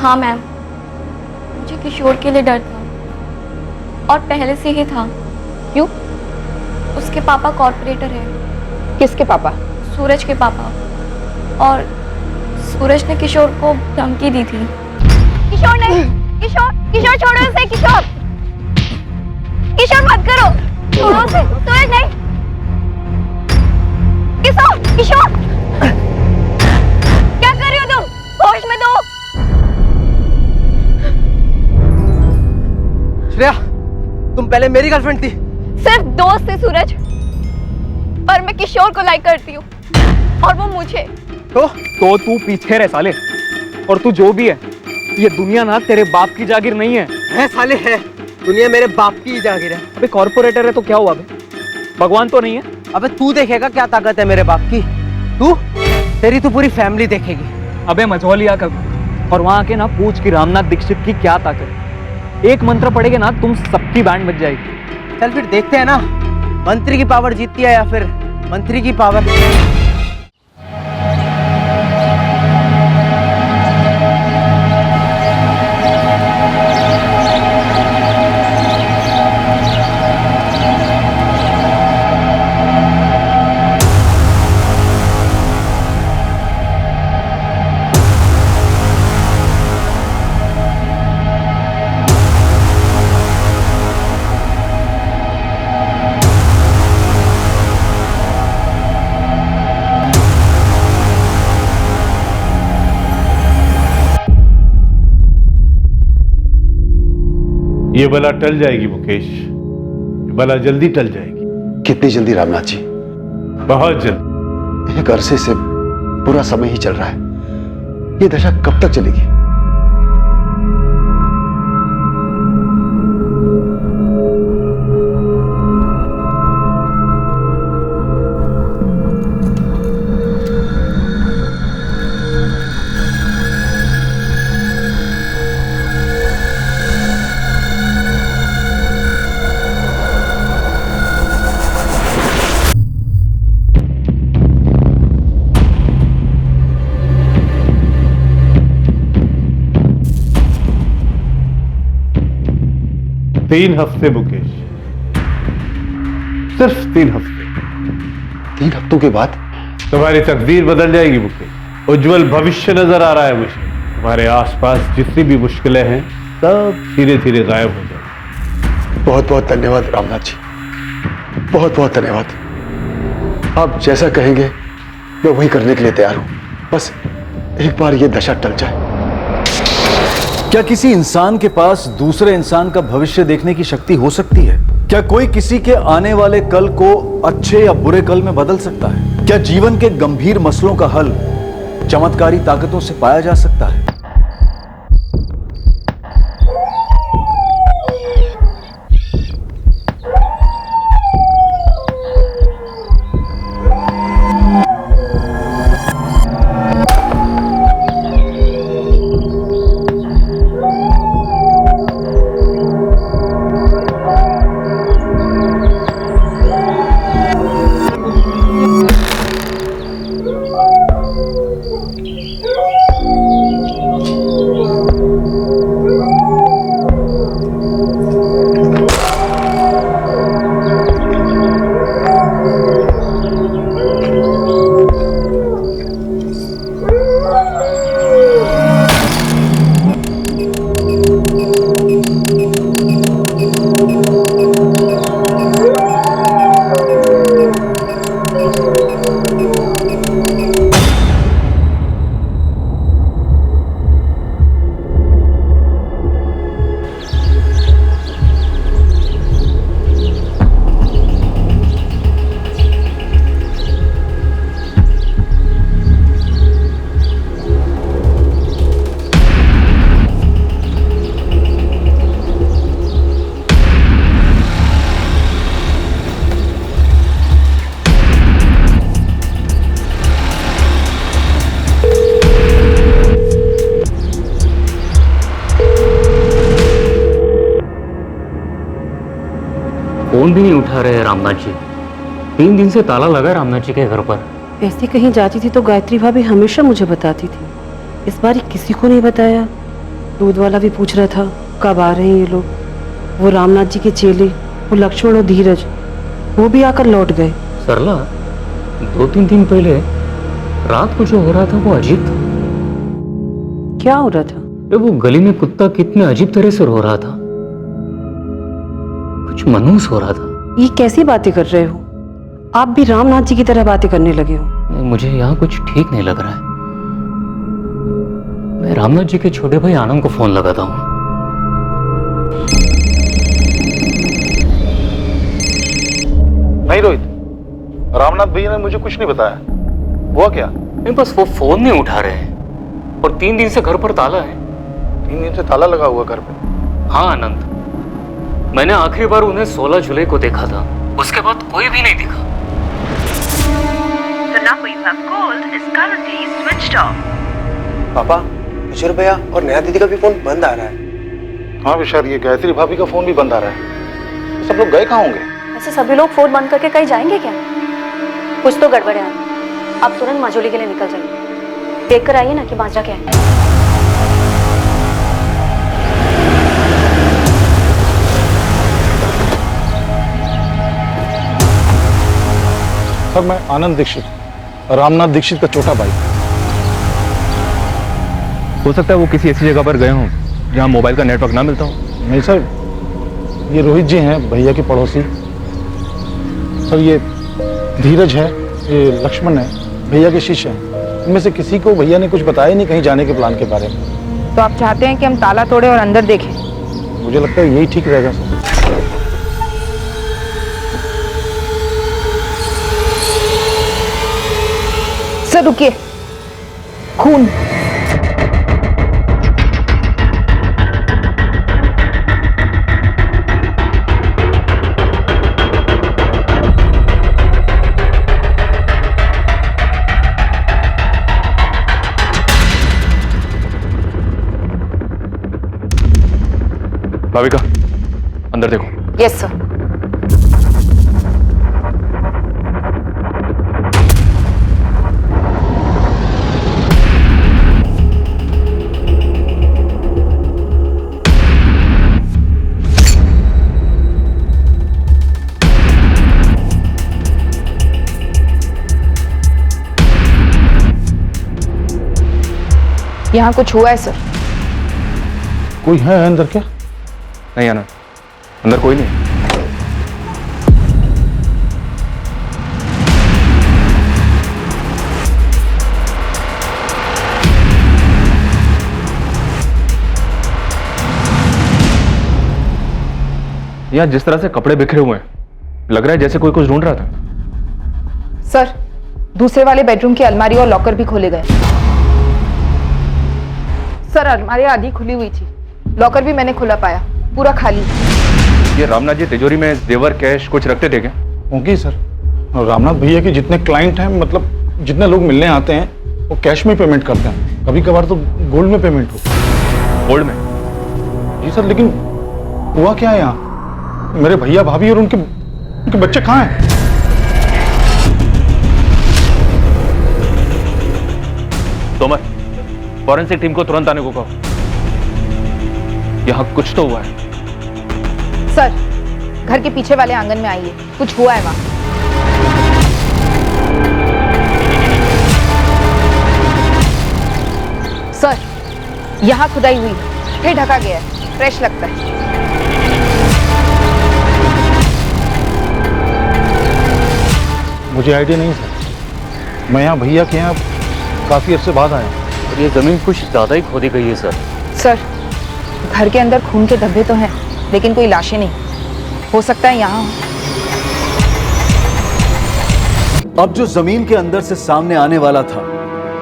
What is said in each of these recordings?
हाँ मैम, मुझे किशोर के लिए डर था और पहले से ही था। क्यों? उसके पापा कॉर्पोरेटर है। किसके पापा? सूरज के पापा। और सूरज ने किशोर को धमकी दी थी। किशोर नहीं, किशोर, किशोर छोड़ो उसे, किशोर, किशोर मत करो, छोड़ो उसे, सूरज नहीं, किशोर, किशोर, क्या कर रही हो तुम? होश में दो। श्रेया, तुम पहले मेरी गर्लफ्रेंड थी। सिर्फ दोस्त थे सूरज, पर मैं किशोर को लाइक करती हूँ और वो मुझे। तो तू पीछे रह साले। और तू जो भी है, ये दुनिया ना तेरे बाप की जागीर नहीं है। है साले है, दुनिया मेरे बाप की जागीर है। अबे कॉर्पोरेटर है तो क्या हुआ बे? भगवान तो नहीं है? अबे तू देखेगा क्या ताकत है मेरे बाप की। तू, तेरी तो पूरी फैमिली देखेगी। अबे मझौलिया कभी और वहां के ना पूछ की रामनाथ दीक्षित की क्या ताकत है। एक मंत्र पड़ेगा ना तुम सबकी बैंड बज जाएगी। चल फिर देखते हैं ना, मंत्री की पावर जीतती है या फिर मंत्री की पावर। ये बला टल जाएगी मुकेश, ये बला जल्दी टल जाएगी। कितनी जल्दी रामनाथ जी? बहुत जल्दी। एक अरसे से पूरा समय ही चल रहा है, ये दशा कब तक चलेगी? तीन हफ्ते मुकेश, सिर्फ 3 हफ्ते। 3 हफ्तों के बाद तुम्हारी तकदीर बदल जाएगी मुकेश। उज्जवल भविष्य नजर आ रहा है मुझे। तुम्हारे आसपास जितनी भी मुश्किलें हैं सब धीरे धीरे गायब हो जाएंगी। बहुत बहुत धन्यवाद रामनाथ जी, बहुत बहुत धन्यवाद। आप जैसा कहेंगे मैं वही करने के लिए तैयार हूं। बस एक बार ये दशा टल जाए। क्या किसी इंसान के पास दूसरे इंसान का भविष्य देखने की शक्ति हो सकती है? क्या कोई किसी के आने वाले कल को अच्छे या बुरे कल में बदल सकता है? क्या जीवन के गंभीर मसलों का हल चमत्कारी ताकतों से पाया जा सकता है? फोन भी नहीं उठा रहे रामनाथ जी। 3 दिन से ताला लगा है रामनाथ जी के घर पर। ऐसे कहीं जाती थी तो गायत्री भाभी हमेशा मुझे बताती थी, इस बार किसी को नहीं बताया। दूध वाला भी पूछ रहा था कब आ रहे हैं ये लोग। वो रामनाथ जी के चेले, वो लक्ष्मण और धीरज, वो भी आकर लौट गए। सरला, 2-3 दिन पहले रात को जो हो रहा था वो अजीब था। क्या हो रहा था? अरे वो गली में कुत्ता कितने अजीब तरह से रो रहा था, कुछ मनहूस हो रहा था। ये कैसी बातें कर रहे हो? आप भी रामनाथ जी की तरह बातें करने लगे हो। मुझे यहाँ कुछ ठीक नहीं लग रहा है। मैं रामनाथ जी के छोटे भाई आनंद को फोन लगाता हूँ। नहीं रोहित, रामनाथ भैया ने मुझे कुछ नहीं बताया। हुआ क्या? नहीं, बस वो फोन नहीं उठा रहे हैं और 3 दिन से घर पर ताला है। 3 दिन से ताला लगा हुआ घर पे? हाँ आनंद, मैंने आखिरी बार उन्हें 16 जुलाई को देखा था, उसके बाद कोई भी नहीं दिखा। पापा, किशोर भैया और नया दीदी का भी फोन बंद आ रहा है। हाँ विशाल, ये गायत्री भाभी का फोन भी बंद आ रहा है। सब लोग गए कहाँ होंगे? ऐसे सभी लोग फोन बंद करके कहीं जाएंगे क्या? कुछ तो गड़बड़ है। आप तुरंत माजोली के लिए निकल जाइए, देख कर आइए ना कि माजरा क्या है। सर, मैं आनंद दीक्षित, रामनाथ दीक्षित का छोटा भाई। हो सकता है वो किसी ऐसी जगह पर गए हों जहां मोबाइल का नेटवर्क ना मिलता हो। नहीं सर, ये रोहित जी हैं, भैया के पड़ोसी। सर, ये धीरज है, ये लक्ष्मण है, भैया के शिष्य हैं। इनमें से किसी को भैया ने कुछ बताया नहीं कहीं जाने के प्लान के बारे में। तो आप चाहते हैं कि हम ताला तोड़े और अंदर देखें? मुझे लगता है यही ठीक रहेगा सर। सर रुकिए, खून। भाविका, अंदर देखो। Yes sir. यहाँ कुछ हुआ है सर? कोई है अंदर क्या? नहीं आनंद, अंदर कोई नहीं। यहाँ जिस तरह से कपड़े बिखरे हुए हैं, लग रहा है जैसे कोई कुछ ढूंढ रहा था। सर, दूसरे वाले बेडरूम की अलमारी और लॉकर भी खोले गए। सर, अलमारी आधी खुली हुई थी, लॉकर भी मैंने खुला पाया, पूरा खाली। ये रामनाथ जी तिजोरी में जेवर कैश कुछ रखते थे क्या? होंगे सर, और रामनाथ भैया के जितने क्लाइंट हैं, मतलब जितने लोग मिलने आते हैं, वो कैश में पेमेंट करते हैं। कभी कभार तो गोल्ड में पेमेंट होती है। गोल्ड में? जी सर, लेकिन हुआ क्या है यहाँ? मेरे भैया भाभी और उनके बच्चे कहाँ हैं? तोमर, फॉरेंसिक टीम को तुरंत आने को कहो। यहाँ कुछ तो हुआ है। सर, घर के पीछे वाले आंगन में आइए, कुछ हुआ है वहां। सर, यहाँ खुदाई हुई, फिर ढका गया है, फ्रेश लगता है। मुझे आइडिया नहीं सर, मैं यहाँ भैया के यहाँ काफी अरसे बाद आया हूँ। और ये जमीन कुछ ज्यादा ही खोदी गई है सर। सर, घर के अंदर खून के धब्बे तो हैं, लेकिन कोई लाशें नहीं। हो सकता है यहाँ। अब जो जमीन के अंदर से सामने आने वाला था,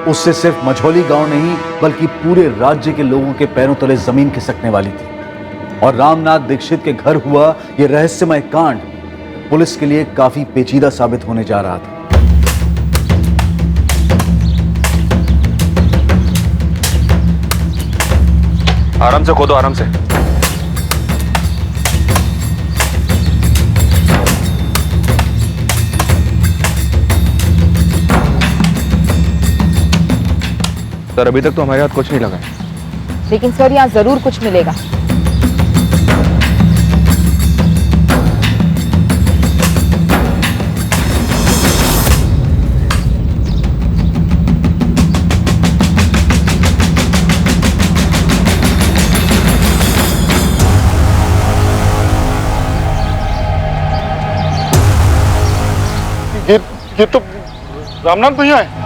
उससे सिर्फ मझौली गांव नहीं बल्कि पूरे राज्य के लोगों के पैरों तले जमीन खिसकने वाली थी। और रामनाथ दीक्षित के घर हुआ यह रहस्यमय कांड पुलिस के लिए काफी पेचीदा साबित होने जा रहा था। आराम से खोदो, आराम से। सर, अभी तक तो हमारे हाथ कुछ नहीं लगा है। लेकिन सर यहाँ जरूर कुछ मिलेगा। ये तो रामनाथ भैया है।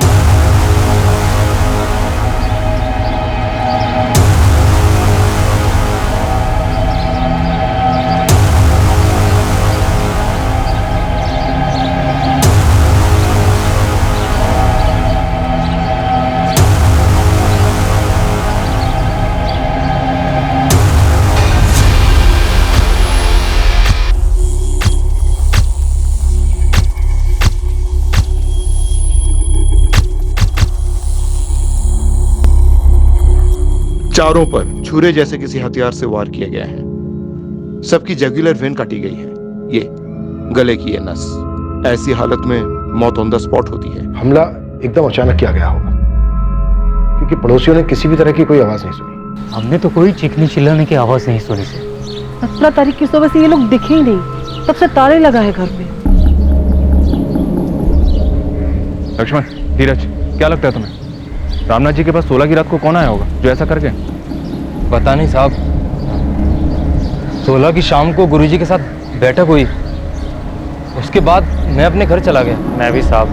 चारों पर छुरे जैसे किसी हथियार से वार किया गया है। सबकी जगुलर वेन काटी गई है। ये गले की ये नस, ऐसी हालत में मौत ऑन द स्पॉट होती है। हमला एकदम अचानक किया गया होगा, क्योंकि पड़ोसियों ने किसी भी तरह की कोई आवाज नहीं सुनी। हमने तो कोई चीखने चिल्लाने की आवाज नहीं सुनी सर। 17 तारीख की सुबह से ये लोग दिखे ही नहीं, तब से ताले लगा है घर पे। लक्ष्मण, धीरज, क्या लगता है तुम्हें रामनाथ जी के पास 16 की रात को कौन आया होगा जो ऐसा करके? पता नहीं साहब, 16 की शाम को गुरुजी के साथ बैठक हुई, उसके बाद मैं अपने घर चला गया। मैं भी साहब,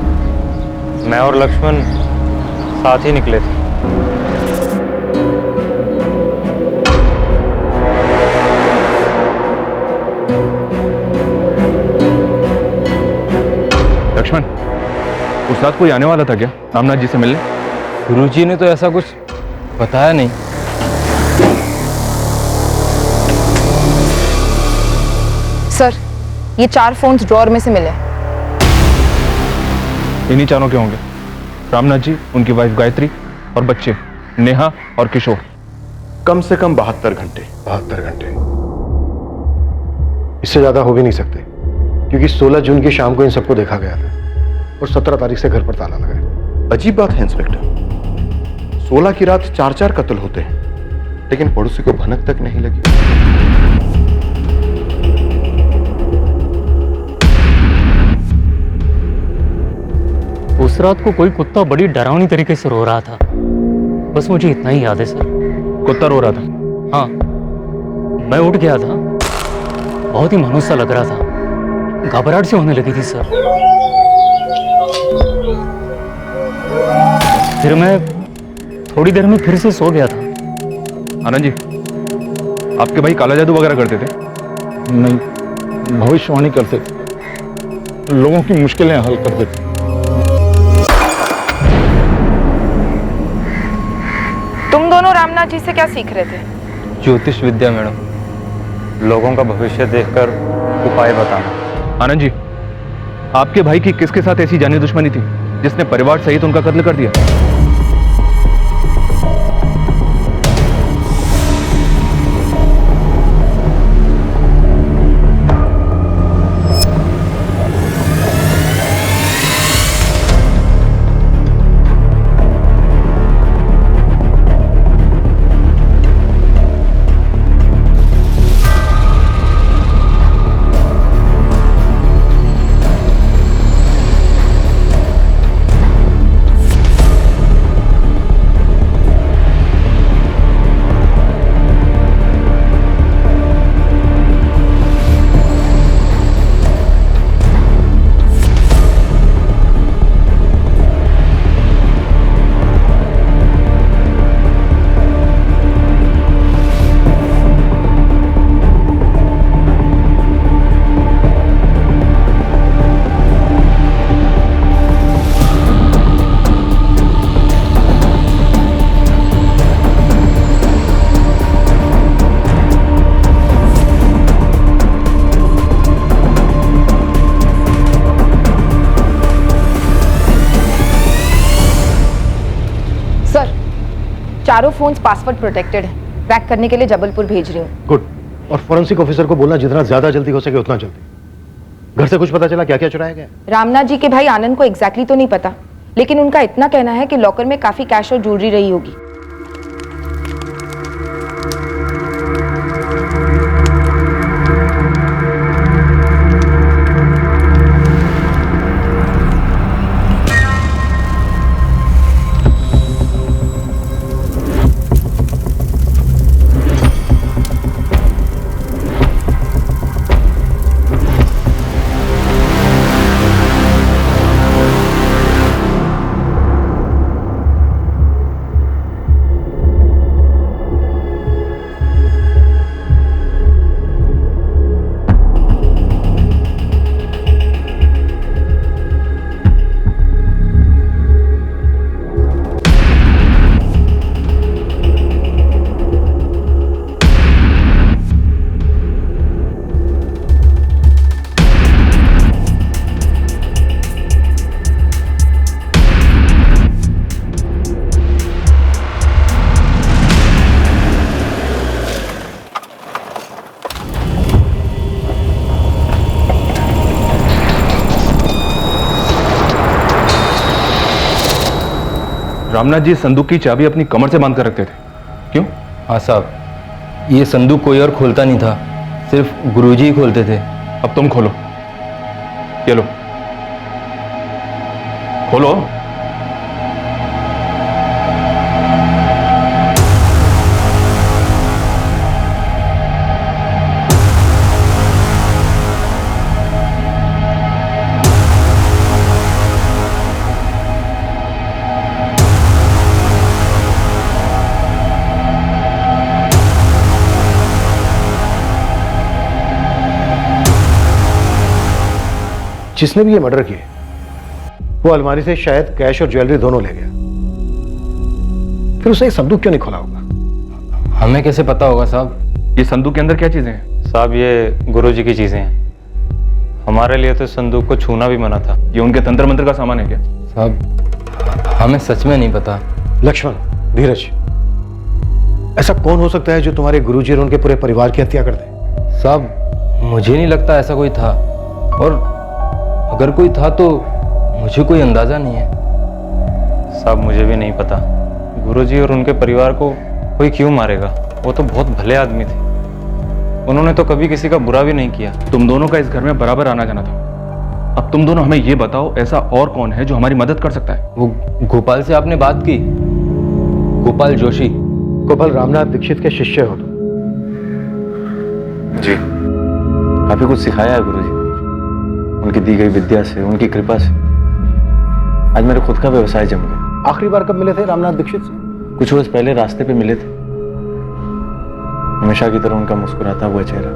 मैं और लक्ष्मण साथ ही निकले थे। लक्ष्मण, उस रात कोई आने वाला था क्या रामनाथ जी से मिलने? गुरुजी ने तो ऐसा कुछ बताया नहीं। सर, ये 4 फोन्स ड्रॉअर में से मिले। इन्हीं चारों के होंगे, रामनाथ जी, उनकी वाइफ गायत्री और बच्चे नेहा और किशोर। कम से कम 72 घंटे। 72 घंटे, इससे ज्यादा हो भी नहीं सकते, क्योंकि 16 जून की शाम को इन सबको देखा गया था और 17 तारीख से घर पर ताला लगा है। अजीब बात है इंस्पेक्टर, 16 की रात 4 कत्ल होते हैं, लेकिन पड़ोसी को भनक तक नहीं लगी। उस रात को कोई कुत्ता बड़ी डरावनी तरीके से रो रहा था, बस मुझे इतना ही याद है सर। कुत्ता रो रहा था? हाँ, मैं उठ गया था, बहुत ही मनुष्य सा लग रहा था, घबराहट से होने लगी थी सर। फिर मैं थोड़ी देर में फिर से सो गया था। आनंद जी, आपके भाई काला जादू वगैरह करते थे? नहीं, भविष्यवाणी करते थे, लोगों की मुश्किलें हल करते थे। तुम दोनों रामनाथ जी से क्या सीख रहे थे? ज्योतिष विद्या मैडम, लोगों का भविष्य देखकर उपाय बताना। आनंद जी, आपके भाई की किसके साथ ऐसी जानी दुश्मनी थी जिसने परिवार सहित उनका कत्ल कर दिया? चारों फोन्स पासवर्ड प्रोटेक्टेड है। ट्रैक करने के लिए जबलपुर भेज रही हूँ। गुड। और फोरेंसिक ऑफिसर को बोलना जितना ज्यादा जल्दी हो सके उतना जल्दी। घर से कुछ पता चला क्या क्या चुराया गया? रामनाथ जी के भाई आनंद को एग्जैक्टली तो नहीं पता, लेकिन उनका इतना कहना है कि लॉकर में काफी कैश और ज्वेलरी रही होगी। रामनाथ जी संदूक की चाबी अपनी कमर से बांध कर रखते थे, क्यों? हाँ साहब, ये संदूक कोई और खोलता नहीं था, सिर्फ गुरुजी ही खोलते थे। अब तुम खोलो, ये लो, खोलो। जिसने भी ये मर्डर किए वो अलमारी से शायद कैश और ज्वेलरी दोनों ले गया, फिर उसने एक संदूक क्यों नहीं खोला होगा? हमें कैसे पता होगा साहब? ये संदूक के अंदर क्या चीजें हैं? साहब ये गुरुजी की चीजें हैं, हमारे लिए तो संदूक को छूना भी मना था। ये उनके तंत्र मंत्र का सामान है क्या? साहब हमें सच में नहीं पता। लक्ष्मण, धीरज, ऐसा कौन हो सकता है जो तुम्हारे गुरुजी और उनके पूरे परिवार की हत्या कर दे? साहब मुझे नहीं लगता ऐसा कोई था, और अगर कोई था तो मुझे कोई अंदाजा नहीं है। साहब मुझे भी नहीं पता, गुरुजी और उनके परिवार को कोई क्यों मारेगा? वो तो बहुत भले आदमी थे, उन्होंने तो कभी किसी का बुरा भी नहीं किया। तुम दोनों का इस घर में बराबर आना जाना था। अब तुम दोनों हमें ये बताओ, ऐसा और कौन है जो हमारी मदद कर सकता है? वो गोपाल से आपने बात की? गोपाल जोशी। गोपाल रामनाथ दीक्षित के शिष्य हो तुम? जी, काफी कुछ सिखाया है गुरुजी, उनकी दी गई विद्या से, उनकी कृपा से आज मेरे खुद का व्यवसाय जम गया। आखिरी बार कब मिले थे रामनाथ दीक्षित से? कुछ रोज पहले रास्ते पे मिले थे। हमेशा की तरह उनका मुस्कुराता हुआ चेहरा।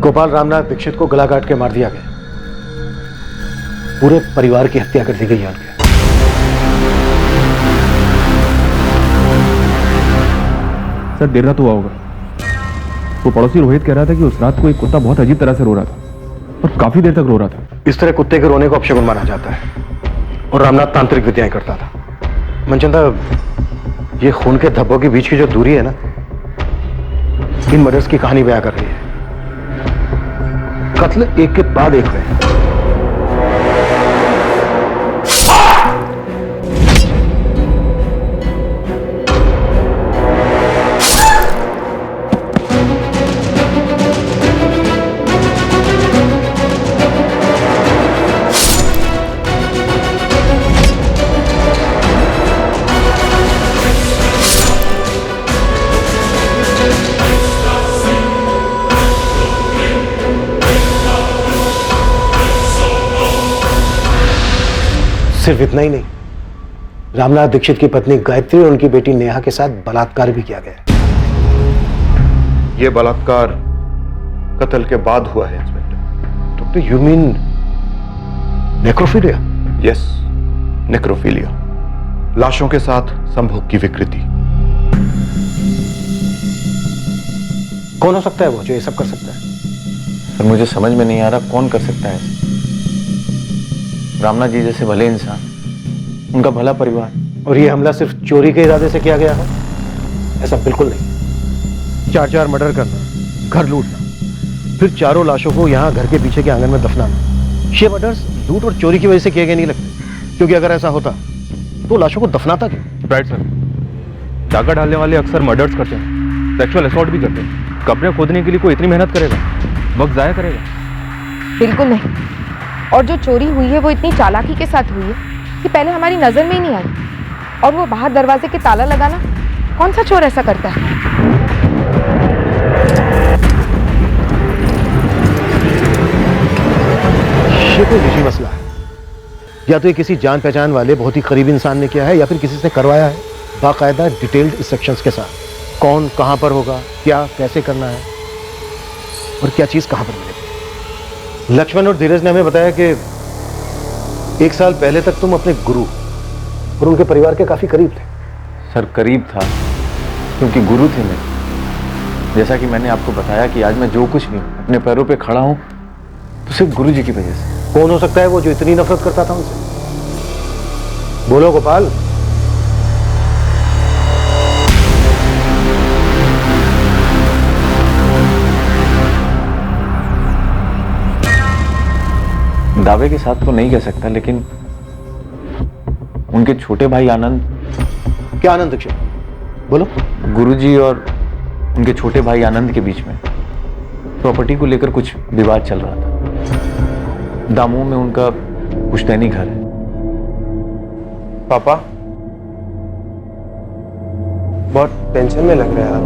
गोपाल रामनाथ दीक्षित को गला काट के मार दिया गया, पूरे परिवार की हत्या कर दी गई है उनके। सर देर रात हुआ होगा। वो पड़ोसी रोहित कह रहा था कि उस रात को एक कुत्ता बहुत अजीब तरह से रो रहा था और काफी देर तक रो रहा था। इस तरह कुत्ते के रोने को अपशगुन माना जाता है, और रामनाथ तांत्रिक विद्याएं करता था। मनचंदा, ये खून के धब्बों के बीच की जो दूरी है ना, इन मर्डर्स की कहानी बयां कर रही है। कत्ल एक के बाद एक हुए। सिर्फ इतना ही नहीं, रामनाथ दीक्षित की पत्नी गायत्री और उनकी बेटी नेहा के साथ बलात्कार भी किया गया। यह बलात्कार कत्ल के बाद हुआ है inspector. Doctor, you mean necrophilia? Yes, necrophilia, लाशों के साथ संभोग की विकृति। कौन हो सकता है वो जो ये सब कर सकता है? सर मुझे समझ में नहीं आ रहा कौन कर सकता है। रामनाथ जी जैसे भले इंसान, उनका भला परिवार, और ये हमला सिर्फ चोरी के इरादे से किया गया है? ऐसा बिल्कुल नहीं। 4-4 मर्डर करना, घर लूटना, फिर चारों लाशों को यहाँ घर के पीछे के आंगन में दफनाना, ये मर्डर्स लूट और चोरी की वजह से किए गए नहीं लगते। क्योंकि अगर ऐसा होता तो लाशों को दफनाता क्यों? राइट सर, डाका डालने वाले अक्सर मर्डर्स करते हैं, सेक्सुअल असॉल्ट भी करते हैं। कब्रें खोदने के लिए कोई इतनी मेहनत करेगा, वक्त जाया करेगा? बिल्कुल नहीं। और जो चोरी हुई है वो इतनी चालाकी के साथ हुई है कि पहले हमारी नजर में ही नहीं आई। और वो बाहर दरवाजे के ताला लगाना, कौन सा चोर ऐसा करता है? ये कोई निजी मसला है, या तो ये किसी जान पहचान वाले बहुत ही करीबी इंसान ने किया है, या फिर किसी से करवाया है बाकायदा डिटेल्ड इंस्ट्रक्शंस के साथ। कौन कहां पर होगा, क्या कैसे करना है, और क्या चीज कहां पर मिलेगी। लक्ष्मण और धीरज ने हमें बताया कि 1 साल पहले तक तुम अपने गुरु और उनके परिवार के काफी करीब थे। सर करीब था क्योंकि गुरु थे मेरे। जैसा कि मैंने आपको बताया कि आज मैं जो कुछ भी अपने पैरों पे खड़ा हूं तो सिर्फ गुरु जी की वजह से। कौन हो सकता है वो जो इतनी नफरत करता था उनसे? बोलो गोपाल। दावे के साथ तो नहीं कह सकता, लेकिन उनके छोटे भाई आनंद। क्या आनंद दीक्षित? बोलो। गुरुजी और उनके छोटे भाई आनंद के बीच में प्रॉपर्टी को लेकर कुछ विवाद चल रहा था। दामोह में उनका पुश्तैनी घर है। पापा बहुत टेंशन में लग रहे हैं आप।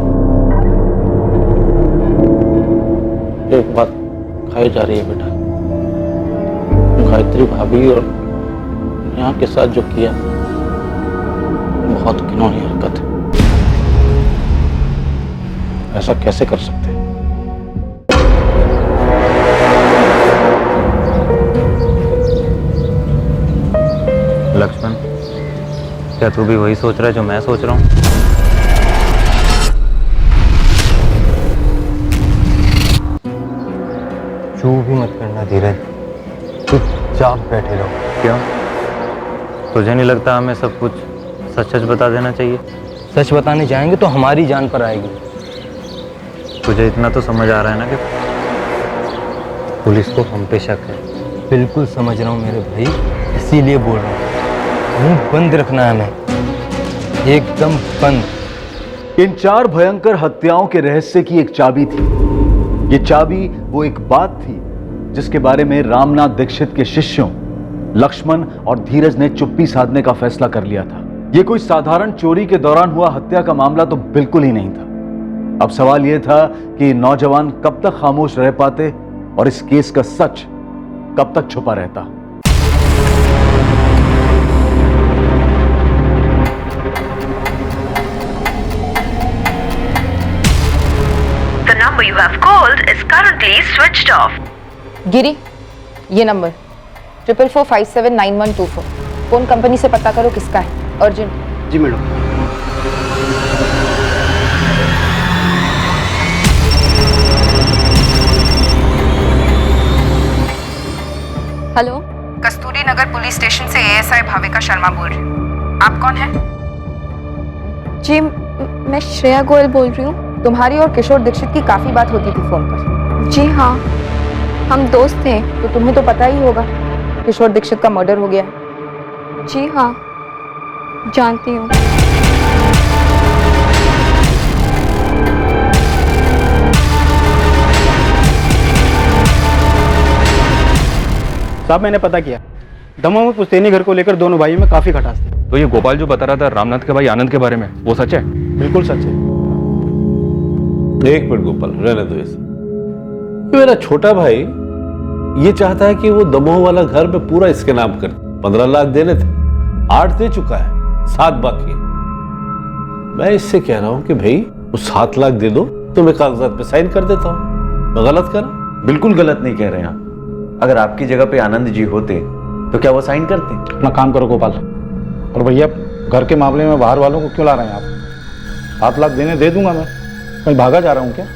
एक बात खाई जा रही है बेटा, गायत्री भाभी और यहाँ के साथ जो किया बहुत घिनौनी हरकत है। ऐसा कैसे कर सकते हैं? लक्ष्मण, क्या तू भी वही सोच रहा है जो मैं सोच रहा हूँ? चू भी मत करना धीरज, चुपचाप बैठे रहो। क्यों? तुझे नहीं लगता हमें सब कुछ सच सच बता देना चाहिए? सच बताने जाएंगे तो हमारी जान पर आएगी। तुझे इतना तो समझ आ रहा है ना कि पुलिस को हम पे शक है। बिल्कुल समझ रहा हूँ मेरे भाई, इसीलिए बोल रहा हूँ, मुंह बंद रखना है हमें, एकदम बंद। इन 4 भयंकर हत्याओं के रहस्य की एक चाबी थी। ये चाबी वो एक बात थी जिसके बारे में रामनाथ दीक्षित के शिष्यों लक्ष्मण और धीरज ने चुप्पी साधने का फैसला कर लिया था। ये कोई साधारण चोरी के दौरान हुआ हत्या का मामला तो बिल्कुल ही नहीं था। अब सवाल यह था कि नौजवान कब तक खामोश रह पाते और इस केस का सच कब तक छुपा रहता। The number you have called is currently switched off. गिरी, ये नंबर 4445791124 फोन कंपनी से पता करो किसका है, अर्जेंट। जी मैडम। हेलो, कस्तूरी नगर पुलिस स्टेशन से एएसआई भाविका शर्मा बोल रही हूँ। आप कौन हैं? जी मैं श्रेया गोयल बोल रही हूँ। तुम्हारी और किशोर दीक्षित की काफी बात होती थी फोन पर। जी हाँ, हम दोस्त थे। तो तुम्हें तो पता ही होगा किशोर दीक्षित का मर्डर हो गया है। जी हाँ, जानती हूँ। साहब मैंने पता किया, दमोह में पुश्तैनी घर को लेकर दोनों भाइयों में काफी खटास थी। तो ये गोपाल जो बता रहा था रामनाथ के भाई आनंद के बारे में, वो सच है? बिल्कुल सच है। एक मिनट गोपाल, रहने दो इसे। ये मेरा छोटा भाई ये चाहता है कि वो दमोह वाला घर पे पूरा इसके नाम कर। 15 लाख देने थे, 8 दे चुका है, 7 बाकी है। मैं इससे कह रहा हूं कि भाई वो 7 लाख दे दो तो मैं कागजात पे साइन कर देता हूं। मैं गलत कर रहा हूं? बिल्कुल गलत नहीं कह रहे हैं आप। अगर आपकी जगह पे आनंद जी होते तो क्या वो साइन करते? अपना काम करो गोपाल। और भैया घर के मामले में बाहर वालों को क्यों ला रहे हैं आप? 7 लाख देने दे दूंगा मैं, कहीं भागा जा रहा हूँ क्या?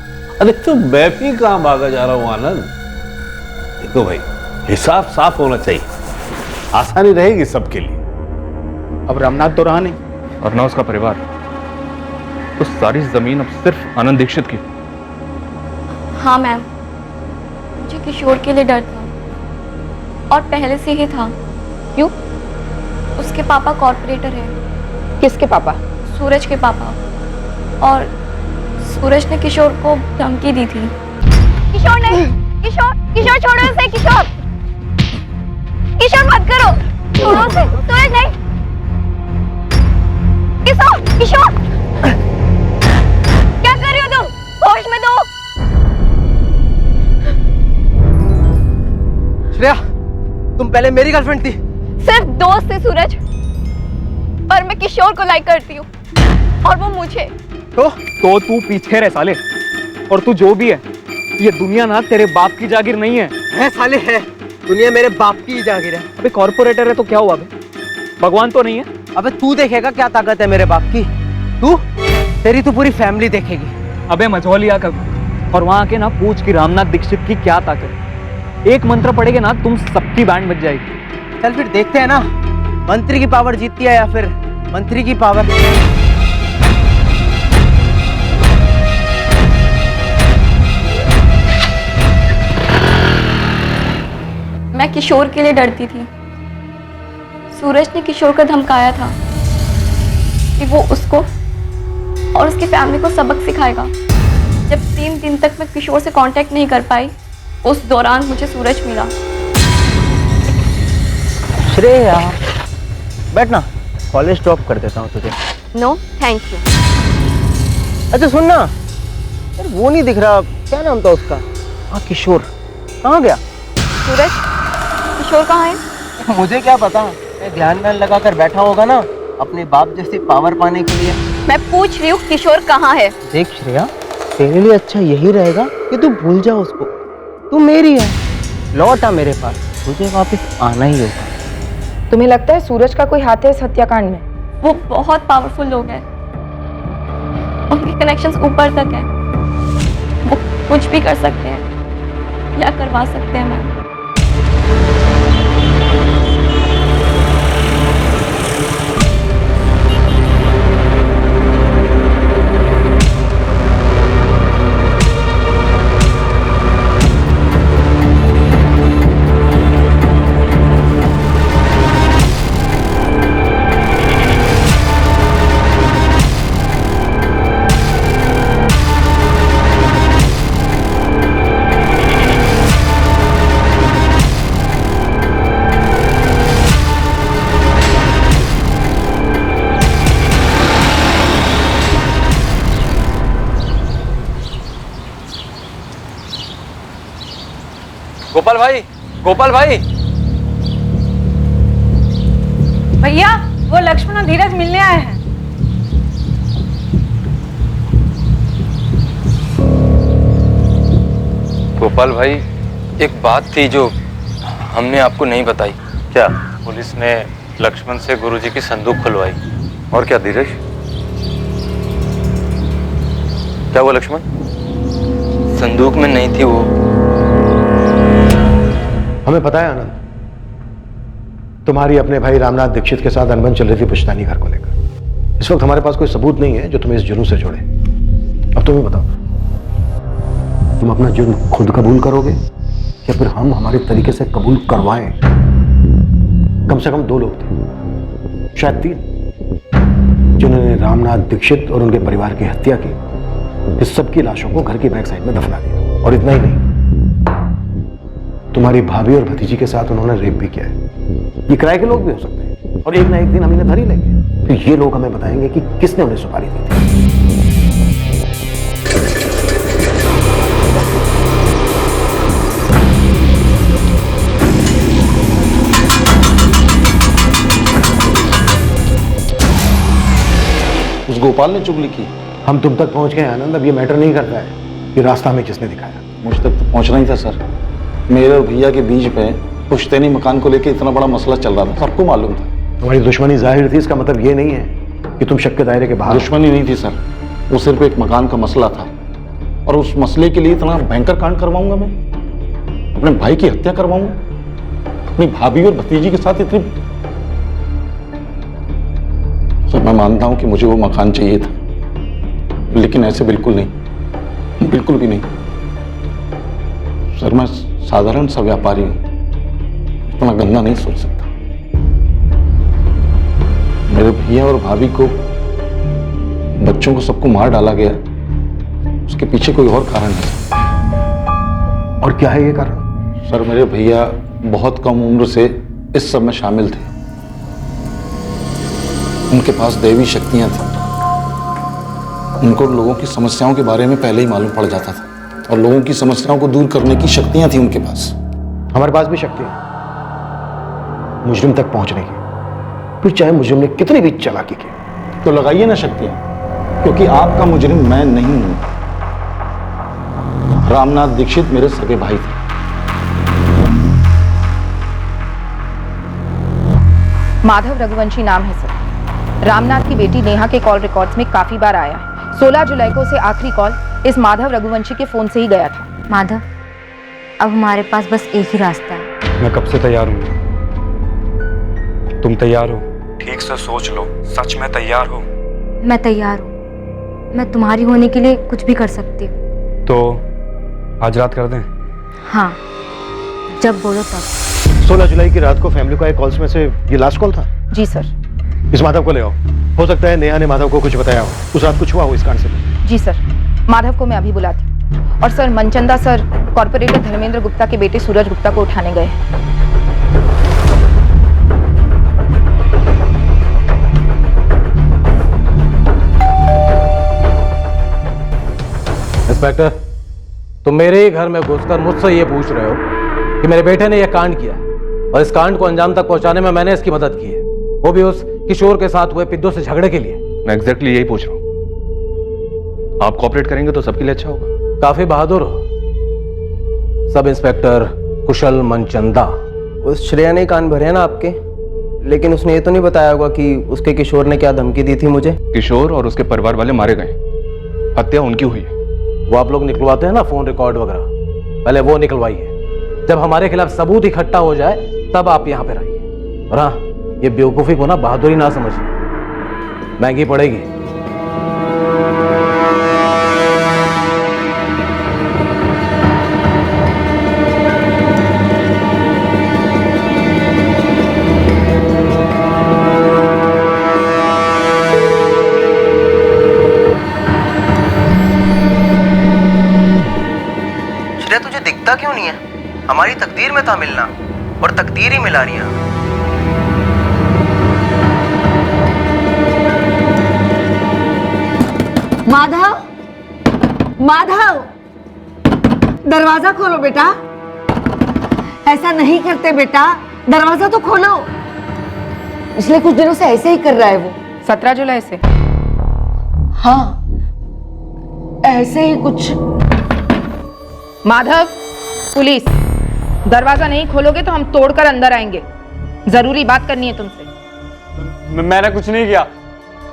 अरे तो मैं भी कहां भागा जा रहा हूं आनंद। देखो भाई, हिसाब साफ होना चाहिए, आसानी रहेगी सबके लिए। अब रामनाथ तो रहा नहीं और ना उसका परिवार, तो सारी जमीन अब सिर्फ आनंद दीक्षित की। हाँ मैम, मुझे किशोर के लिए डर था और पहले से ही था। क्यों? उसके पापा कॉर्पोरेटर हैं। किसके पापा? सूरज के पापा। और सूरज ने किशोर को धमकी दी थी। किशोर नहीं, किशोर, किशोर छोड़ो उसे, किशोर, किशोर मत करो, छोड़ो उसे, सूरज नहीं, किशोर, किशोर, क्या कर रही हो तुम? होश में दो। श्रेया, तुम पहले मेरी गर्लफ्रेंड थी। सिर्फ दोस्त थे सूरज, पर मैं किशोर को लाइक करती हूँ और वो मुझे। तो तू पीछे रह साले, और तू जो भी है, ये दुनिया ना तेरे बाप की जागीर नहीं है। है साले है, दुनिया मेरे बाप की जागीर है। अबे कॉर्पोरेटर है तो क्या हुआ बे? भगवान तो नहीं है? अबे तू देखेगा क्या ताकत है मेरे बाप की। तू, तेरी तो पूरी फैमिली देखेगी। अबे मझौलिया कभी, और वहां के ना पूछ कि रामनाथ दीक्षित की क्या ताकत है। एक मंत्र पड़ेगा ना, तुम सबकी बैंड बज जाएगी। चल फिर देखते हैं ना, मंत्री की पावर जीतती है या फिर मंत्री की पावर। मैं किशोर के लिए डरती थी। सूरज ने किशोर को धमकाया था कि वो उसको और उसकी फैमिली को सबक सिखाएगा। जब 3 दिन तक मैं किशोर से कांटेक्ट नहीं कर पाई, उस दौरान मुझे सूरज मिला। श्रेया, बैठ ना, कॉलेज ड्रॉप कर देता हूँ तुझे। No thank you. अच्छा सुन ना, यार वो नहीं दिख रहा, क्या नाम था उसका? हाँ किशोर, कहाँ गया? सूरज, किशोर कहाँ है? मुझे क्या पता, ध्यान में लगा कर बैठा होगा ना अपने बाप जैसी पावर पाने के लिए। मैं पूछ रही हूँ किशोर कहाँ है? देख श्रेया, तेरे लिए अच्छा यही रहेगा कि तू भूल जा उसको। तू मेरी है, लौट आ मेरे पास, तुझे वापस आना ही होगा। तुम्हें लगता है सूरज का कोई हाथ है इस हत्याकांड में? वो बहुत पावरफुल लोग हैं, उनके कनेक्शंस ऊपर तक हैं। वो कुछ भी कर सकते हैं या करवा सकते हैं। मैम, गोपाल भाई, गोपाल भाई। भैया, वो लक्ष्मण और धीरज मिलने आए हैं। गोपाल भाई, एक बात थी जो हमने आपको नहीं बताई। क्या? पुलिस ने लक्ष्मण से गुरुजी की संदूक खुलवाई। और क्या धीरज? क्या हुआ लक्ष्मण? संदूक में नहीं थी वो। हमें पता है आनंद, तुम्हारी अपने भाई रामनाथ दीक्षित के साथ अनबन चल रही थी पुश्तैनी घर को लेकर। इस वक्त हमारे पास कोई सबूत नहीं है जो तुम्हें इस जुर्म से जोड़े। अब तुम्हें बताओ, तुम अपना जुर्म खुद कबूल करोगे या फिर हम हमारे तरीके से कबूल करवाएं? कम से कम 2 लोग थे, शायद 3, जिन्होंने रामनाथ दीक्षित और उनके परिवार की हत्या की। इस सब की लाशों को घर की बैक साइड में दफना दिया। और इतना ही नहीं, तुम्हारी भाभी और भतीजी के साथ उन्होंने रेप भी किया है। ये किराए के लोग भी हो सकते हैं और एक ना एक दिन हम इन्हें धर ही लेंगे। फिर ये लोग हमें बताएंगे कि किसने उन्हें सुपारी दी थी। उस गोपाल ने चुगली की। हम तुम तक पहुंच गए आनंद, अब ये मैटर नहीं करता है कि रास्ता हमें किसने दिखाया। मुझ तक तो पहुंचना ही था सर। मेरे और भैया के बीच में पुश्तैनी मकान को लेकर इतना बड़ा मसला चल रहा था, सबको मालूम था। तुम्हारी दुश्मनी जाहिर थी, इसका मतलब ये नहीं है कि तुम शक के दायरे के बाहर। दुश्मनी नहीं थी सर, वो सिर्फ एक मकान का मसला था। और उस मसले के लिए इतना भयंकर कांड करवाऊंगा मैं? अपने भाई की हत्या करवाऊंगा? अपनी भाभी और भतीजी के साथ इतनी? सर मैं मानता हूं कि मुझे वो मकान चाहिए था, लेकिन ऐसे बिल्कुल नहीं, बिल्कुल भी नहीं। सर मैं साधारण सा व्यापारी हूं, इतना गंदा नहीं सोच सकता। मेरे भैया और भाभी को, बच्चों को, सबको मार डाला गया, उसके पीछे कोई और कारण है। और क्या है ये कारण? सर मेरे भैया बहुत कम उम्र से इस सब में शामिल थे। उनके पास दैवी शक्तियां थी। उनको लोगों की समस्याओं के बारे में पहले ही मालूम पड़ जाता था और लोगों की समस्याओं को दूर करने की शक्तियां थी उनके पास। हमारे पास भी शक्ति है मुजरिम तक पहुंचने की, फिर चाहे मुजरिम ने कितनी भी चालाकी की। तो लगाइए ना शक्तियां, क्योंकि आपका मुजरिम मैं नहीं हूं। रामनाथ दीक्षित मेरे सगे भाई थे। माधव रघुवंशी नाम है सर। रामनाथ की बेटी नेहा के कॉल रिकॉर्ड्स में काफी बार आया है। 16 जुलाई को उसे आखिरी कॉल इस माधव रघुवंशी के फोन से ही गया था। माधव, अब हमारे पास बस एक ही रास्ता है। मैं कब से तैयार हूँ। तुम तैयार हो? ठीक से सोच लो, सच में तैयार हो? मैं तैयार हूँ। मैं तुम्हारी होने के लिए कुछ भी कर सकती हूँ। तो आज रात कर दें? हाँ, जब बोलो तब। 16 जुलाई की रात को फैमिली को आए कॉल्स में से ये लास्ट कॉल था? जी सर। इस माधव को ले आओ। हो सकता है नेहा ने माधव को कुछ बताया हो, उस रात कुछ हुआ हो इस कांड से। जी सर, माधव को मैं अभी बुलाती हूँ। और sir, Manchanda sir corporator Dharmendra Gupta के बेटे सूरज गुप्ता को उठाने गए हैं। इंस्पेक्टर, तुम मेरे ही घर में घुसकर मुझसे ये पूछ रहे हो कि मेरे बेटे ने यह कांड किया और इस कांड को अंजाम तक पहुंचाने में मैंने इसकी मदद की है, वो भी उस किशोर के साथ हुए पिद्दू से झगड़े के लिए। मैं एग्जैक्टली यही पूछ रहा हूं। आप कोऑपरेट करेंगे तो सबके लिए अच्छा होगा। काफी बहादुर हो सब इंस्पेक्टर कुशल मनचंदा। उस श्रेया ने कान भरे हैं ना आपके, लेकिन उसने ये तो नहीं बताया होगा कि उसके किशोर ने क्या धमकी दी थी मुझे। किशोर और उसके परिवार वाले मारे गए, हत्या उनकी हुई है। वो आप लोग निकलवाते हैं ना फोन रिकॉर्ड वगैरह, पहले वो निकलवाइए। जब हमारे खिलाफ सबूत इकट्ठा हो जाए तब आप यहां पर आइए। और हाँ, ये बेवकूफी को ना बहादुरी ना समझिए, महंगी पड़ेगी। श्रेया, तुझे दिखता क्यों नहीं है? हमारी तकदीर में था मिलना और तकदीर ही मिला रही है। माधव, माधव, दरवाजा खोलो बेटा। ऐसा नहीं करते बेटा, दरवाजा तो खोलो। पिछले कुछ दिनों से ऐसे ही कर रहा है वो। 17 जुलाई से? हाँ, ऐसे ही कुछ। माधव, पुलिस, दरवाजा नहीं खोलोगे तो हम तोड़कर अंदर आएंगे। जरूरी बात करनी है तुमसे। मैंने कुछ नहीं किया,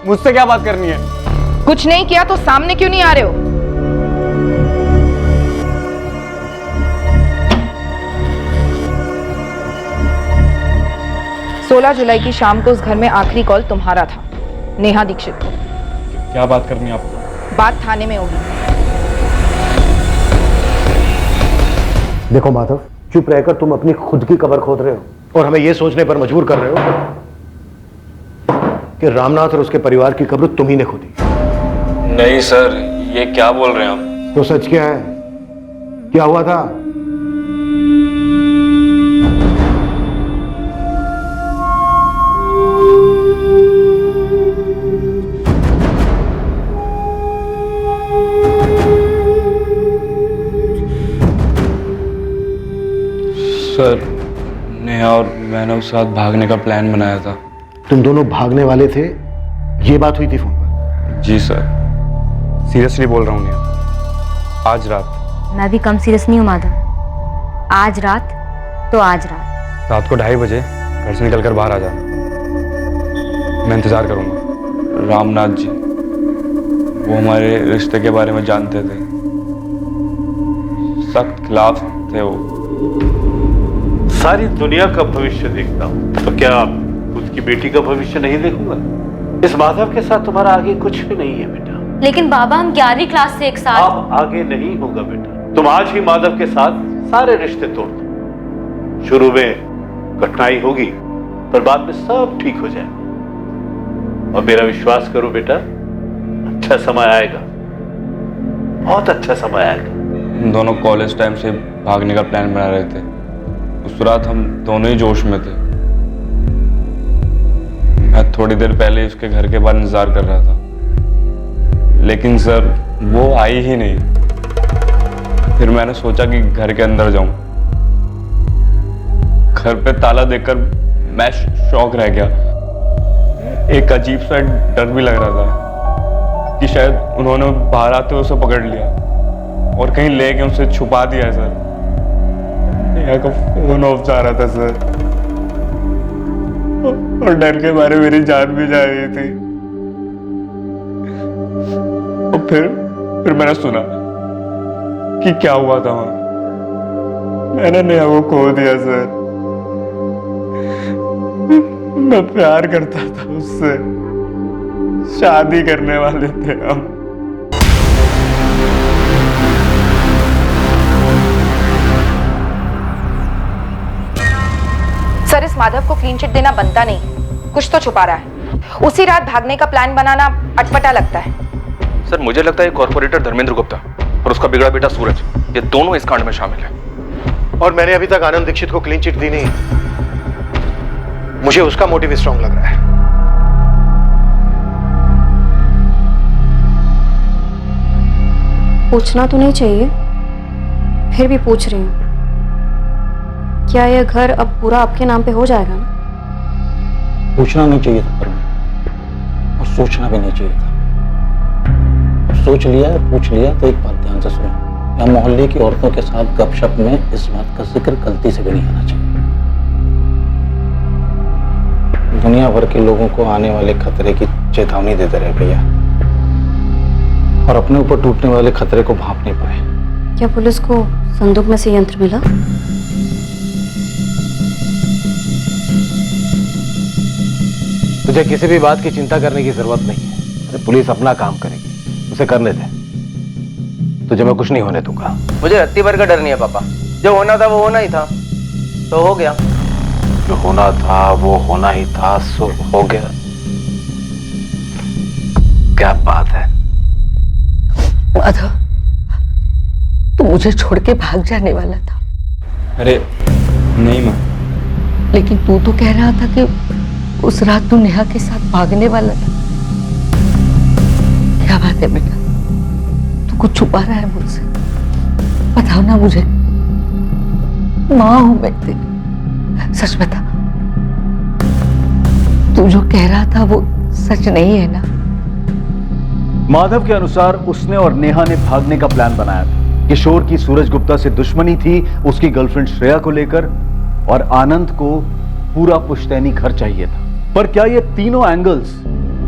मुझसे क्या बात करनी है? कुछ नहीं किया तो सामने क्यों नहीं आ रहे हो? सोलह जुलाई की शाम को उस घर में आखिरी कॉल तुम्हारा था, नेहा दीक्षित को। क्या बात करनी है आपको? बात थाने में होगी। देखो माधव, चुप रहकर तुम अपनी खुद की कब्र खोद रहे हो और हमें यह सोचने पर मजबूर कर रहे हो कि रामनाथ और उसके परिवार की कब्र तुम ही ने खोदी। नहीं सर, ये क्या बोल रहे हैं आप? तो सच क्या है? क्या हुआ था? सर, नेहा और मैंने उस साथ भागने का प्लान बनाया था। तुम दोनों भागने वाले थे, ये बात हुई थी फोन पर? जी सर, सीरियसली बोल रहा हूँ नेहा, आज रात। मैं भी कम सीरियस नहीं हूँ माधव। आज रात तो आज रात को 2:30 बजे घर से निकलकर बाहर आ जाना, मैं इंतजार करूंगा। रामनाथ जी, वो हमारे रिश्ते के बारे में जानते थे, सख्त खिलाफ थे वो। सारी दुनिया का भविष्य देखता हूँ, तो क्या खुद की बेटी का भविष्य नहीं देखूंगा? इस माधव के साथ तुम्हारा आगे कुछ भी नहीं है बेटा। लेकिन बाबा, हम 11वीं क्लास से एक साथ। अब आगे नहीं होगा बेटा। तुम आज ही माधव के साथ सारे रिश्ते तोड़ दो। शुरू में कठिनाई होगी, पर बाद में सब ठीक हो जाएगा। और मेरा विश्वास करो बेटा, अच्छा समय आएगा, बहुत अच्छा समय आएगा। हम दोनों कॉलेज टाइम से भागने का प्लान बना रहे थे। उस रात हम दोनों ही जोश में थे। मैं थोड़ी देर पहले उसके घर के बाहर इंतजार कर रहा था, लेकिन सर वो आई ही नहीं। फिर मैंने सोचा कि घर के अंदर जाऊं। घर पे ताला देखकर मैं शॉक रह गया। एक अजीब सा डर भी लग रहा था कि शायद उन्होंने बाहर आते हुए उसे पकड़ लिया और कहीं लेके उसे छुपा दिया है सर। नेहा का फोन ऑफ जा रहा था सर, और डर के मारे मेरी जान भी जा रही थी। और फिर मैंने सुना कि क्या हुआ था वहां। मैंने नेहा को खो दिया सर। मैं प्यार करता था उससे, शादी करने वाले थे हम। माधव को क्लीन चिट देना बनता नहीं, कुछ तो छुपा रहा है। उसी रात भागने का प्लान बनाना अटपटा लगता है। सर मुझे लगता है कॉर्पोरेटर धर्मेंद्र गुप्ता और उसका बिगड़ा बेटा सूरज, ये दोनों इस कांड में शामिल हैं। और मैंने अभी तक आनंद दीक्षित को क्लीन चिट दी नहीं, मुझे उसका मोटिव स्ट्रॉन्ग लग रहा है। पूछना तो नहीं चाहिए, फिर भी पूछ रही हूँ, क्या यह घर अब पूरा आपके नाम पे हो जाएगा ना? पूछना नहीं चाहिए था और सोचना भी नहीं चाहिए था। सोच लिया है, पूछ लिया, तो एक बात ध्यान से सुनो, यहाँ मोहल्ले की औरतों के साथ गपशप में इस बात का जिक्र गलती से भी नहीं आना चाहिए। दुनिया भर के लोगों को आने वाले खतरे की चेतावनी देते रहे भैया, और अपने ऊपर टूटने वाले खतरे को भांप नहीं पाए। क्या पुलिस को संदूक में से यंत्र मिला? तुझे किसी भी बात की चिंता करने की जरूरत नहीं है। अरे पुलिस अपना काम करेगी, उसे करने दे। तुझे मैं कुछ नहीं होने दूंगा। मुझे रत्ती भर का डर नहीं है पापा, जो होना था वो होना ही था, तो हो गया। जो होना था वो होना ही था, सो हो गया। क्या बात है? माधव, तू मुझे छोड़ के भाग जाने वाला था। अरे नहीं माँ। लेकिन तू तो कह रहा था कि उस रात तू नेहा के साथ भागने वाला था। क्या बात है बेटा, तू कुछ छुपा रहा है मुझसे? बताओ ना मुझे, माँ हूं मैं तेरी, सच बता। तू जो कह रहा था वो सच नहीं है ना? माधव के अनुसार उसने और नेहा ने भागने का प्लान बनाया था। किशोर की सूरज गुप्ता से दुश्मनी थी उसकी गर्लफ्रेंड श्रेया को लेकर, और आनंद को पूरा पुश्तैनी घर चाहिए था। पर क्या ये तीनों एंगल्स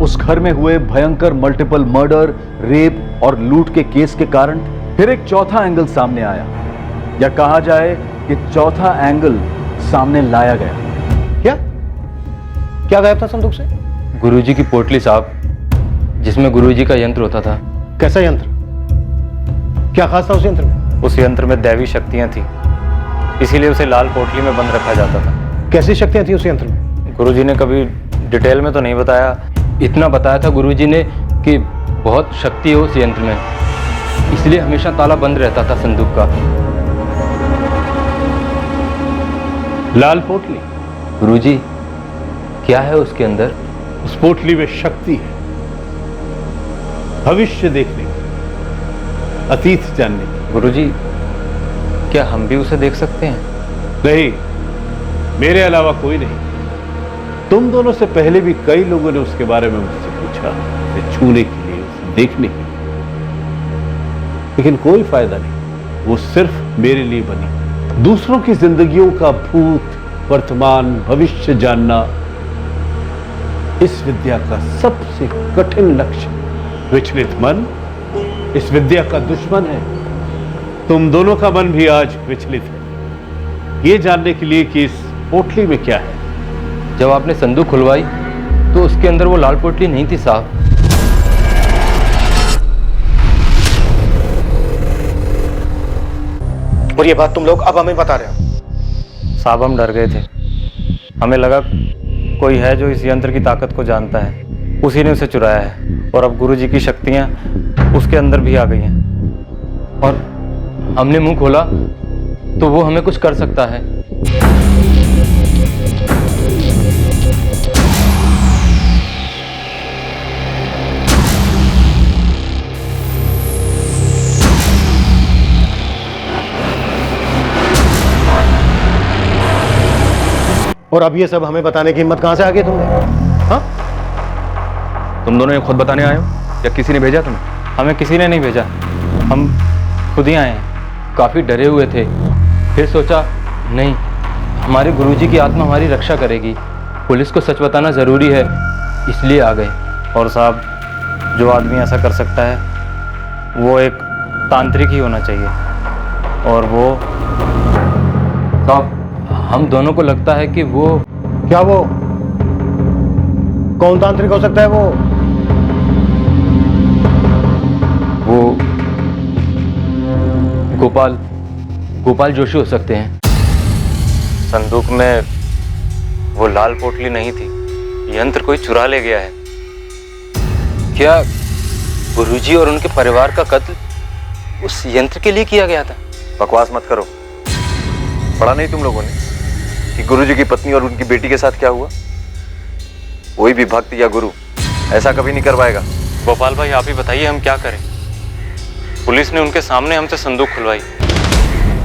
उस घर में हुए भयंकर मल्टीपल मर्डर, रेप और लूट के केस के कारण? फिर एक चौथा एंगल सामने आया, या कहा जाए कि चौथा एंगल सामने लाया गया। क्या गायब था संदूक से? गुरुजी की पोटली साहब, जिसमें गुरुजी का यंत्र होता था। कैसा यंत्र? क्या खास था उस यंत्र में? उस यंत्र में दैवी शक्तियां थी, इसीलिए उसे लाल पोटली में बंद रखा जाता था। कैसी शक्तियां थी उस यंत्र में? गुरुजी ने कभी डिटेल में तो नहीं बताया। इतना बताया था गुरुजी ने कि बहुत शक्ति है उस यंत्र में, इसलिए हमेशा ताला बंद रहता था संदूक का। लाल पोटली? गुरुजी, क्या है उसके अंदर? उस पोटली में शक्ति है, भविष्य देखने की, अतीत जानने की। गुरुजी, क्या हम भी उसे देख सकते हैं? नहीं, मेरे अलावा कोई नहीं। तुम दोनों से पहले भी कई लोगों ने उसके बारे में मुझसे पूछा, उसे छूने के लिए, उसे देखने के लिए, लेकिन कोई फायदा नहीं। वो सिर्फ मेरे लिए बनी। दूसरों की जिंदगियों का भूत, वर्तमान, भविष्य जानना इस विद्या का सबसे कठिन लक्ष्य। विचलित मन इस विद्या का दुश्मन है। तुम दोनों का मन भी आज विचलित है, ये जानने के लिए कि इस पोटली में क्या है। जब आपने संदूक खुलवाई तो उसके अंदर वो लाल पोटली नहीं थी साहब। और ये बात तुम लोग अब हमें बता रहे हो? साहब हम डर गए थे, हमें लगा कोई है जो इस यंत्र की ताकत को जानता है, उसी ने उसे चुराया है, और अब गुरुजी की शक्तियां उसके अंदर भी आ गई हैं। और हमने मुंह खोला तो वो हमें कुछ कर सकता है। और अब ये सब हमें बताने की हिम्मत कहां से आ गई तुमने? हाँ? तुम दोनों ये खुद बताने आए हो या किसी ने भेजा तुम्हें? हमें किसी ने नहीं भेजा, हम खुद ही आए हैं। काफी डरे हुए थे, फिर सोचा नहीं, हमारे गुरुजी की आत्मा हमारी रक्षा करेगी, पुलिस को सच बताना जरूरी है, इसलिए आ गए। और साहब, जो आदमी ऐसा कर सकता है वो एक तांत्रिक ही होना चाहिए, और वो साहब हम दोनों को लगता है कि वो। क्या वो? कौन तांत्रिक हो सकता है वो? वो गोपाल जोशी हो सकते हैं। संदूक में वो लाल पोटली नहीं थी, यंत्र कोई चुरा ले गया है। क्या गुरुजी और उनके परिवार का कत्ल उस यंत्र के लिए किया गया था? बकवास मत करो। पढ़ा नहीं तुम लोगों ने कि गुरुजी की पत्नी और उनकी बेटी के साथ क्या हुआ? कोई भी भक्त या गुरु ऐसा कभी नहीं करवाएगा। गोपाल भाई, आप ही बताइए हम क्या करें। पुलिस ने उनके सामने हमसे संदूक खुलवाई,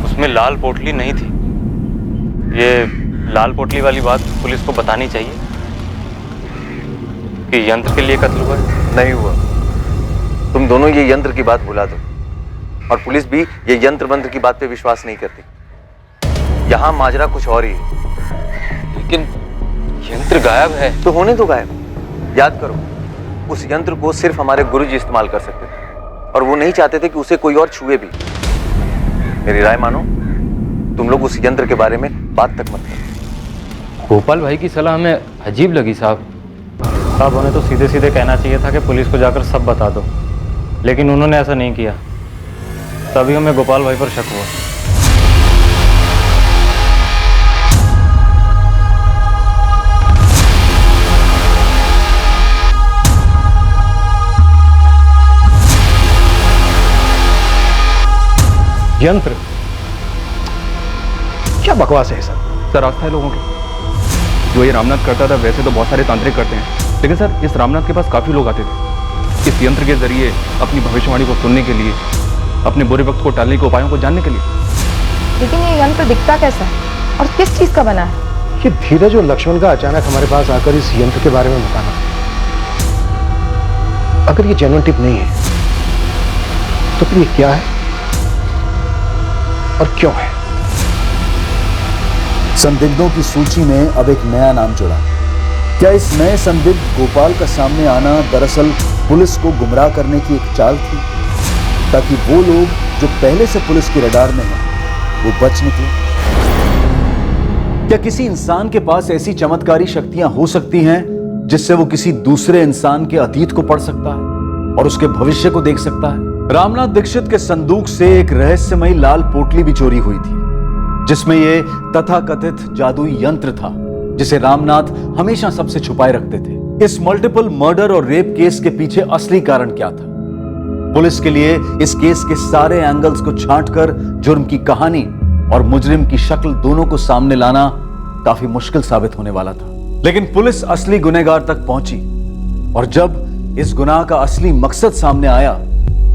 उसमें लाल पोटली नहीं थी। ये लाल पोटली वाली बात पुलिस को बतानी चाहिए कि यंत्र के लिए कत्ल हुआ है। नहीं हुआ। तुम दोनों ये यंत्र की बात भुला दो, और पुलिस भी ये यंत्र मंत्र की बात पे विश्वास नहीं करती। यहाँ माजरा कुछ और ही है। लेकिन यंत्र गायब है। तो होने दो गायब। याद करो, उस यंत्र को सिर्फ हमारे गुरुजी इस्तेमाल कर सकते थे, और वो नहीं चाहते थे कि उसे कोई और छुए भी। मेरी राय मानो, तुम लोग उस यंत्र के बारे में बात तक मत करो। गोपाल भाई की सलाह हमें अजीब लगी साहब। साहब, उन्हें तो सीधे सीधे कहना चाहिए था कि पुलिस को जाकर सब बता दो, लेकिन उन्होंने ऐसा नहीं किया। तभी हमें गोपाल भाई पर शक हुआ। यंत्र? क्या बकवास है सर? सर, आस्था है लोगों की। जो ये रामनाथ करता था वैसे तो बहुत सारे तांत्रिक करते हैं, लेकिन सर इस रामनाथ के पास काफी लोग आते थे इस यंत्र के जरिए अपनी भविष्यवाणी को सुनने के लिए, अपने बुरे वक्त को टालने के उपायों को जानने के लिए। लेकिन ये यंत्र दिखता कैसा है और किस चीज का बना है? ये धीरज और लक्ष्मण का अचानक हमारे पास आकर इस यंत्र के बारे में बताना, अगर ये जेन्युइन टिप नहीं है तो फिर ये क्या है और क्यों है? संदिग्धों की सूची में अब एक नया नाम जुड़ा। क्या इस नए संदिग्ध गोपाल का सामने आना दरअसल पुलिस को गुमराह करने की एक चाल थी, ताकि वो लोग जो पहले से पुलिस के रडार में हैं वो बच निकले? क्या किसी इंसान के पास ऐसी चमत्कारी शक्तियां हो सकती हैं जिससे वो किसी दूसरे इंसान के अतीत को पढ़ सकता है और उसके भविष्य को देख सकता है? रामनाथ दीक्षित के संदूक से एक रहस्यमयी लाल पोटली भी चोरी हुई थी, जिसमें ये तथाकथित जादुई यंत्र था जिसे रामनाथ हमेशा सबसे छुपाए रखते थे। इस मल्टीपल मर्डर और रेप केस के पीछे असली कारण क्या था? पुलिस के लिए इस केस के सारे एंगल्स को छांटकर जुर्म की कहानी और मुजरिम की शक्ल दोनों को सामने लाना काफी मुश्किल साबित होने वाला था। लेकिन पुलिस असली गुनहगार तक पहुंची, और जब इस गुनाह का असली मकसद सामने आया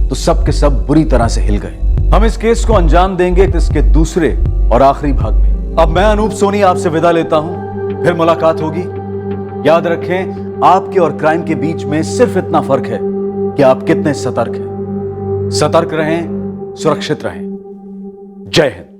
तो सब के सब बुरी तरह से हिल गए। हम इस केस को अंजाम देंगे इसके दूसरे और आखिरी भाग में। अब मैं अनूप सोनी आपसे विदा लेता हूं, फिर मुलाकात होगी। याद रखें, आपके और क्राइम के बीच में सिर्फ इतना फर्क है कि आप कितने सतर्क हैं। सतर्क रहें, सुरक्षित रहें। जय हिंद।